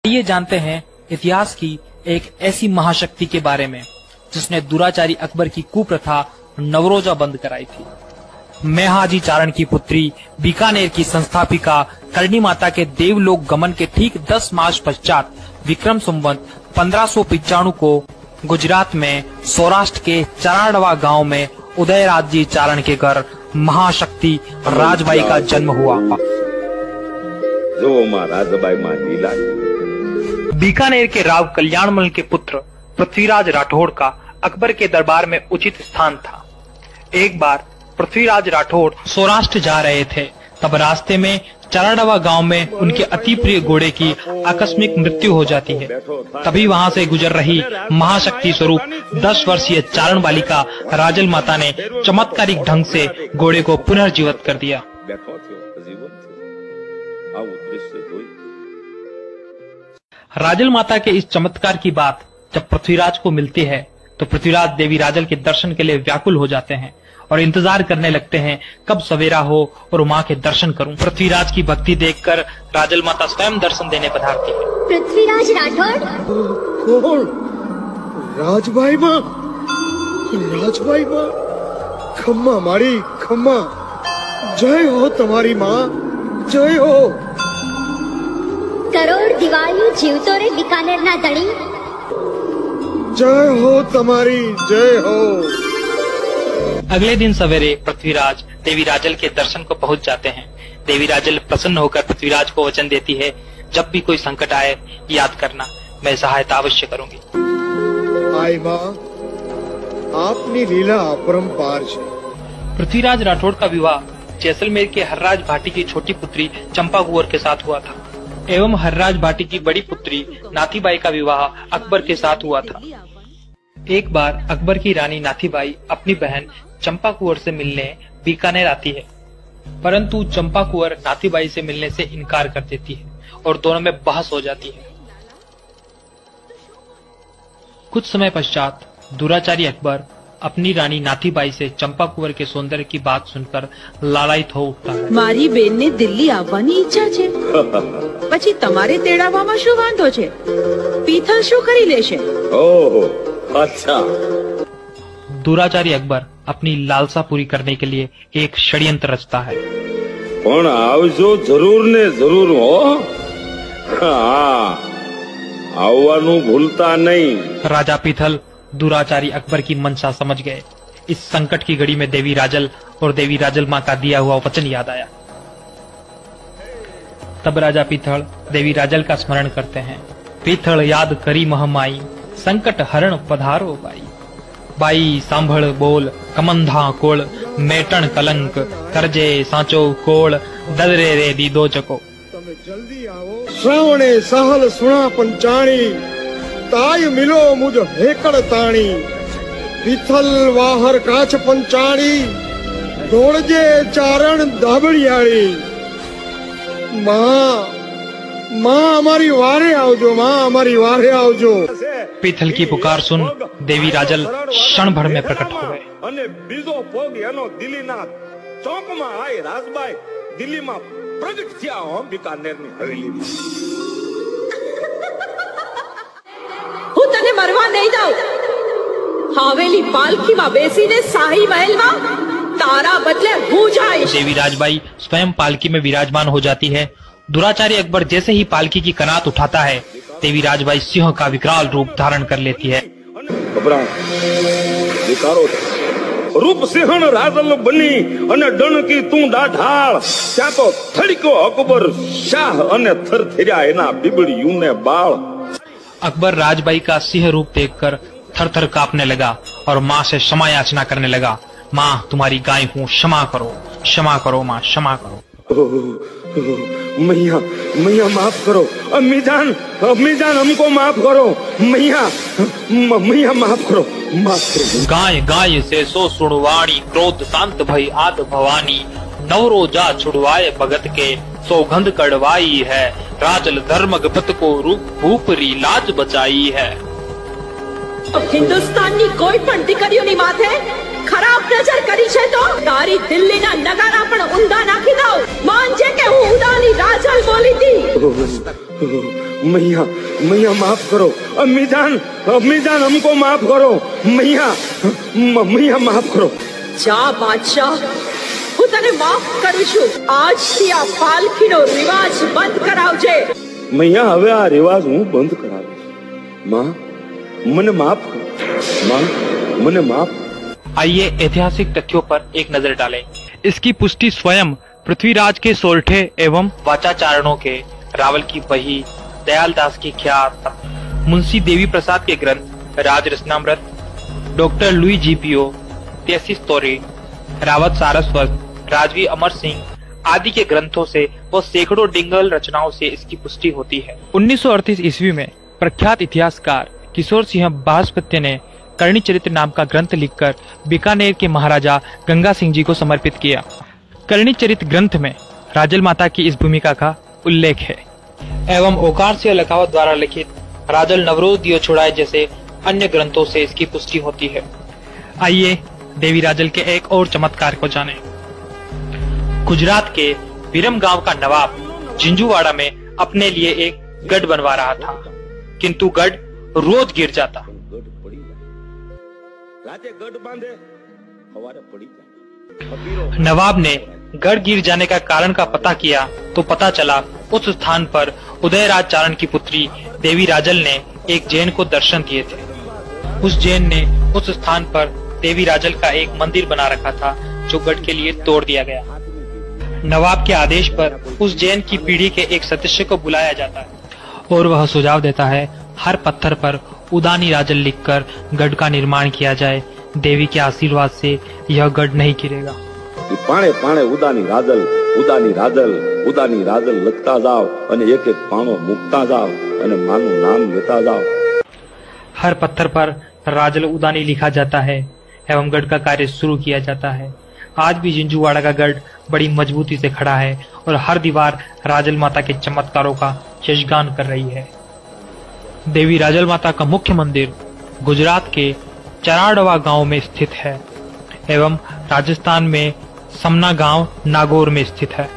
ये जानते हैं इतिहास की एक ऐसी महाशक्ति के बारे में जिसने दुराचारी अकबर की कुप्रथा नवरोजा बंद कराई थी। मेहाजी चारण की पुत्री बीकानेर की संस्थापिका करणी माता के देवलोक गमन के ठीक 10 मास पश्चात विक्रम संवत 1595 को गुजरात में सौराष्ट्र के चराडवा गांव में उदयराज जी चारण के घर महाशक्ति राजबाई का जन्म हुआ। जो मां राजबाई मां लीला। बीकानेर के राव कल्याणमल के पुत्र पृथ्वीराज राठौड़ का अकबर के दरबार में उचित स्थान था। एक बार पृथ्वीराज राठौड़ सौराष्ट्र जा रहे थे, तब रास्ते में चराडवा गांव में उनके अति प्रिय घोड़े की आकस्मिक मृत्यु हो जाती है। तभी वहां से गुजर रही महाशक्ति स्वरूप 10 वर्षीय चारण बालिका राजल माता ने चमत्कारिक ढंग से घोड़े को पुनर्जीवित कर दिया। राजल माता के इस चमत्कार की बात जब पृथ्वीराज को मिलती है तो पृथ्वीराज देवी राजल के दर्शन के लिए व्याकुल हो जाते हैं और इंतजार करने लगते हैं कब सवेरा हो और माँ के दर्शन करूं। पृथ्वीराज की भक्ति देखकर राजल माता स्वयं दर्शन देने पधारती है। पृथ्वीराज राठौड़ कौन? राजबाई माँ, राजबाई माँ, खम्मा मारी खम्मा, जय हो तुम्हारी माँ, जय हो। करोड़ दिवाळी जीवतो रे बीकानेर ना धणी, जय हो तुम्हारी, जय हो। अगले दिन सवेरे पृथ्वीराज देवी राजल के दर्शन को पहुंच जाते हैं। देवी राजल प्रसन्न होकर पृथ्वीराज को वचन देती है, जब भी कोई संकट आए याद करना, मैं सहायता अवश्य करूंगी। आई माँ, आपनी लीला अपरंपार है। पृथ्वीराज राठौड़ का विवाह जैसलमेर के हर्राज भाटी की छोटी पुत्री चंपा कुंवर के साथ हुआ था एवं हर्राज भाटी की बड़ी पुत्री नाथीबाई का विवाह अकबर के साथ हुआ था। एक बार अकबर की रानी नाथीबाई अपनी बहन चंपा कुंवर से मिलने बीकानेर आती है, परंतु चंपा कुंवर नाथीबाई से मिलने से इनकार कर देती है और दोनों में बहस हो जाती है। कुछ समय पश्चात दुराचारी अकबर अपनी रानी नाथीबाई से चंपा कुंवर के सौंदर्य की बात सुनकर लालायित हो उठता है। मारी बेन ने दिल्ली આવવાની ઈચ્છા છે, પછી તમારે તેડાવવામાં શું વાંધો છે? પીથલ શું કરી લેશે? ओह, अच्छा। दुराचारी अकबर अपनी लालसा पूरी करने के लिए एक षड्यंत्र रचता है। पण आवजो जरूर ने जरूर हो। हाँ, आववानू भूलता नहीं। राजा पीथल दुराचारी अकबर की मंशा समझ गए। इस संकट की घड़ी में देवी राजल और देवी राजल माँ का दिया हुआ वचन याद आया। तब राजा पीथल देवी राजल का स्मरण करते हैं। पीथल याद करी महमाई, संकट हरण पधारो बाई। बाई सांभळ बोल कमंधा कोळ, मेटण कलंक करजे सांचो कोळ, ददरे रे दीदो चको। તમે જલ્દી આવો, શ્રાવણે સહલ સુણા પંચાણી, ताय मिलो मुझ हेकड़ ताणी, पीथल वाहर काछ पंचाणी, दौड़जे चारण धाबड़ियाड़ी। माँ, माँ हमारी वारे आवजो, माँ हमारी वारे आवजो। पीथल की पुकार सुन देवी राजल क्षण भर में प्रकट हो गए। अने बीजो पोग एनो दिल्लीना चौकमां आई राजबाई दिल्लीमां प्रगट थया हो बीकानेरनी हवेलीमां। હું તને મરવા નહીં દઉં। હવેલી પાલખીમાં બેસીને શાહી મહેલમાં તારા બદલે હું જઈશ। देवी राजबाई स्वयं पालकी में विराजमान हो जाती है। दुराचारी अकबर जैसे ही पालकी की कनात उठाता है, देवी राजबाई सिंह का विकराल रूप धारण कर लेती है। रूप सिंहण राजल बनी अने डण की तू डाढाळ, त्या तो थड़को अकबर शाह अने थरथर्या एना बीबड़ियूं ने बाळ। अकबर राजबाई का सिंह रूप देखकर थर थर कांपने लगा और माँ से क्षमा याचना करने लगा। माँ तुम्हारी गाय हूँ, क्षमा करो, क्षमा करो माँ, क्षमा करो। मैया मैया माफ करो, अम्मी जान हमको माफ करो, मैया मैया माफ करो, माफ करो। गाय गाय से सो सुणवाणी, क्रोध शांत भई आद भवानी, नवरोजा छुड़वाए भगत के, सौगंध कड़वाई है, राजल धर्म गपत को रूप भूपरी लाज बचाई है। હિન્દુસ્તાનની કોઈ પણ દીકરીઓની માથે ખરાબ નજર કરી છે તો તારી દિલ્હીના નગારા પણ ઊંધા નાખી દઉં। માનજે કે હું ઉદાની રાજલ બોલી હતી। मैया मैया माफ करो, अम्मी जान हमको माफ करो, मैया मैया माफ करो। जा बादशाह, હું તને માફ કરું છું। આજથી આ પાલખીનો રિવાજ બંધ કરાવજે। मैया હવે આ રિવાજ હું બંધ કરાવીશ। मां મને माफ करो, मां મને माफ। आइए ऐतिहासिक तथ्यों पर एक नजर डालें। इसकी पुष्टि स्वयं पृथ्वीराज के सोरठे एवं वाचाचारणों के, रावल की बही, दयाल दास की ख्यात, मुंशी देवी प्रसाद के ग्रंथ राज रचनामृत, डॉक्टर लुई जीपीओ, तेसिस तोरे, रावत सारस्वत, राजवी अमर सिंह आदि के ग्रंथों से व सैकड़ों डिंगल रचनाओं से इसकी पुष्टि होती है। 1938 ईस्वी में प्रख्यात इतिहासकार किशोर सिंह बृहस्पत्य ने करणी चरित्र नाम का ग्रंथ लिखकर बीकानेर के महाराजा गंगा सिंह जी को समर्पित किया। करणी चरित्र ग्रंथ में राजल माता की इस भूमिका का उल्लेख है एवं ओकार सिंह लखावत द्वारा लिखित राजल नवरोज दियो छुड़ाए जैसे अन्य ग्रंथों से इसकी पुष्टि होती है। आइए देवी राजल के एक और चमत्कार को जानें। गुजरात के विरम गांव का नवाब जिंजूवाड़ा में अपने लिए एक गढ़ बनवा रहा था, किंतु गढ़ रोज गिर जाता। नवाब ने गढ़ गिर जाने का कारण का पता किया तो पता चला उस स्थान पर उदयराज चारण की पुत्री देवी राजल ने एक जैन को दर्शन दिए थे। उस जैन ने उस स्थान पर देवी राजल का एक मंदिर बना रखा था जो गढ़ के लिए तोड़ दिया गया। नवाब के आदेश पर उस जैन की पीढ़ी के एक सदस्य को बुलाया जाता है और वह सुझाव देता है हर पत्थर पर उदानी राजल लिखकर गढ़ का निर्माण किया जाए। देवी के आशीर्वाद से यह गढ़ नहीं गिरेगा। पाणे पाणे उदानी राजल उदानी राजल उदानी राजल लखता जाओ અને एक एक पाणो मुकता जाओ અને मानु नाम लेता जाओ। हर पत्थर पर राजल उदानी लिखा जाता है एवं गढ़ का कार्य शुरू किया जाता है। आज भी जिंजूवाड़ा का गढ़ बड़ी मजबूती से खड़ा है और हर दीवार राजल माता के चमत्कारों का यशगान कर रही है। देवी राजल माता का मुख्य मंदिर गुजरात के चराडवा गांव में स्थित है एवं राजस्थान में समना गांव नागौर में स्थित है।